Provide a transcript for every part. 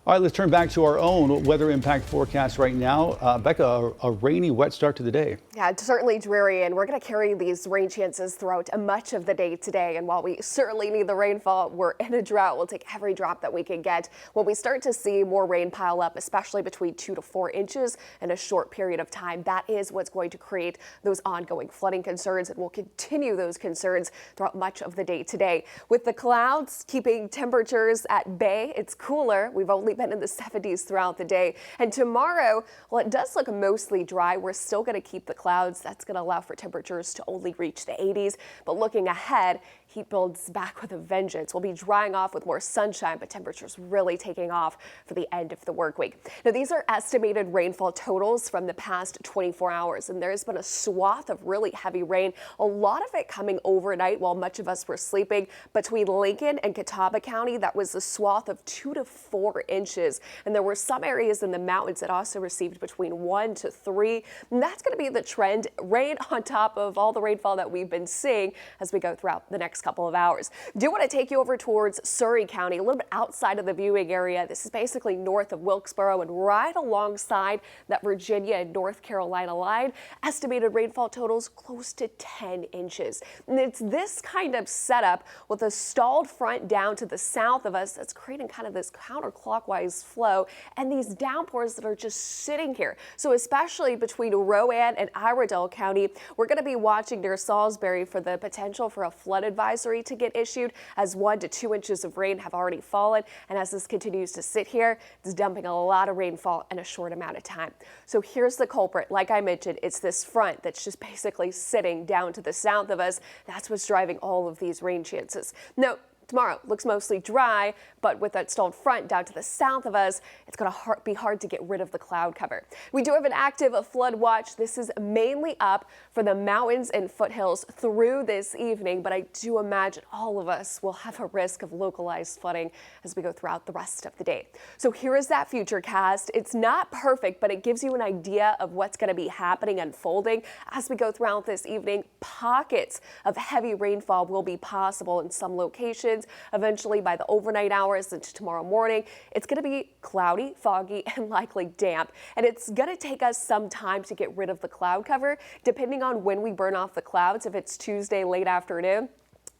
All right, let's turn back to our own weather impact forecast right now. Becca, a rainy, wet start to the day. Yeah, it's certainly dreary, and we're going to carry these rain chances throughout much of the day today. And while we certainly need the rainfall, we're in a drought. We'll take every drop that we can get. When we start to see more rain pile up, especially between 2 to 4 inches in a short period of time, that is what's going to create those ongoing flooding concerns, and we'll continue those concerns throughout much of the day today. With the clouds keeping temperatures at bay, it's cooler. We've only been in the 70s throughout the day. And tomorrow, well, it does look mostly dry. We're still going to keep the clouds. That's going to allow for temperatures to only reach the 80s. But looking ahead, heat builds back with a vengeance. We'll be drying off with more sunshine, but temperatures really taking off for the end of the work week. Now, these are estimated rainfall totals from the past 24 hours, and there's been a swath of really heavy rain, a lot of it coming overnight while much of us were sleeping. Between Lincoln and Catawba County, that was a swath of 2 to 4 inches. And there were some areas in the mountains that also received between 1 to 3. And that's going to be the trend, rain on top of all the rainfall that we've been seeing as we go throughout the next couple of hours. Do want to take you over towards Surrey County, a little bit outside of the viewing area. This is basically north of Wilkesboro and right alongside that Virginia and North Carolina line. Estimated rainfall totals close to 10 inches. And it's this kind of setup with a stalled front down to the south of us that's creating kind of this counterclockwise flow and these downpours that are just sitting here. So especially between Rowan and Iredell County, we're going to be watching near Salisbury for the potential for a flood advisory to get issued, as 1 to 2 inches of rain have already fallen. And as this continues to sit here, it's dumping a lot of rainfall in a short amount of time. So here's the culprit. Like I mentioned, it's this front that's just basically sitting down to the south of us. That's what's driving all of these rain chances. Now, tomorrow looks mostly dry, but with that stalled front down to the south of us, it's going to be hard to get rid of the cloud cover. We do have an active flood watch. This is mainly up for the mountains and foothills through this evening, but I do imagine all of us will have a risk of localized flooding as we go throughout the rest of the day. So here is that future cast. It's not perfect, but it gives you an idea of what's going to be happening, unfolding as we go throughout this evening. Pockets of heavy rainfall will be possible in some locations. Eventually, by the overnight hours into tomorrow morning, it's going to be cloudy, foggy, and likely damp. And it's going to take us some time to get rid of the cloud cover, depending on when we burn off the clouds. If it's Tuesday late afternoon,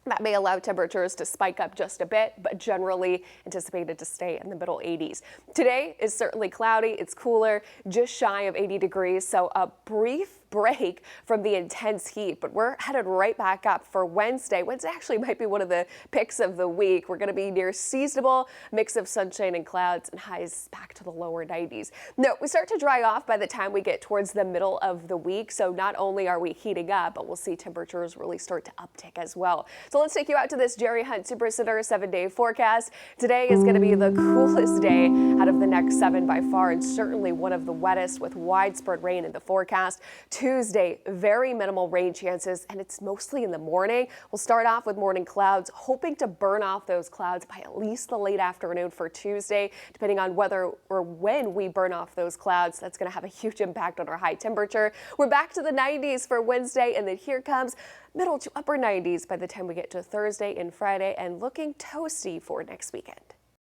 that may allow temperatures to spike up just a bit, but generally anticipated to stay in the middle 80s. Today is certainly cloudy. It's cooler, just shy of 80 degrees. So a brief break from the intense heat, but we're headed right back up for Wednesday. Wednesday actually might be one of the picks of the week. We're going to be near seasonable mix of sunshine and clouds, and highs back to the lower 90s. No, we start to dry off by the time we get towards the middle of the week. So not only are we heating up, but we'll see temperatures really start to uptick as well. So let's take you out to this Jerry Hunt Super Center 7-day forecast. Today is going to be the coolest day out of the next 7 by far, and certainly one of the wettest with widespread rain in the forecast. Tuesday, very minimal rain chances, and it's mostly in the morning. We'll start off with morning clouds, hoping to burn off those clouds by at least the late afternoon for Tuesday, depending on whether or when we burn off those clouds. That's going to have a huge impact on our high temperature. We're back to the 90s for Wednesday, and then here comes middle to upper 90s by the time we get to Thursday and Friday, and looking toasty for next weekend.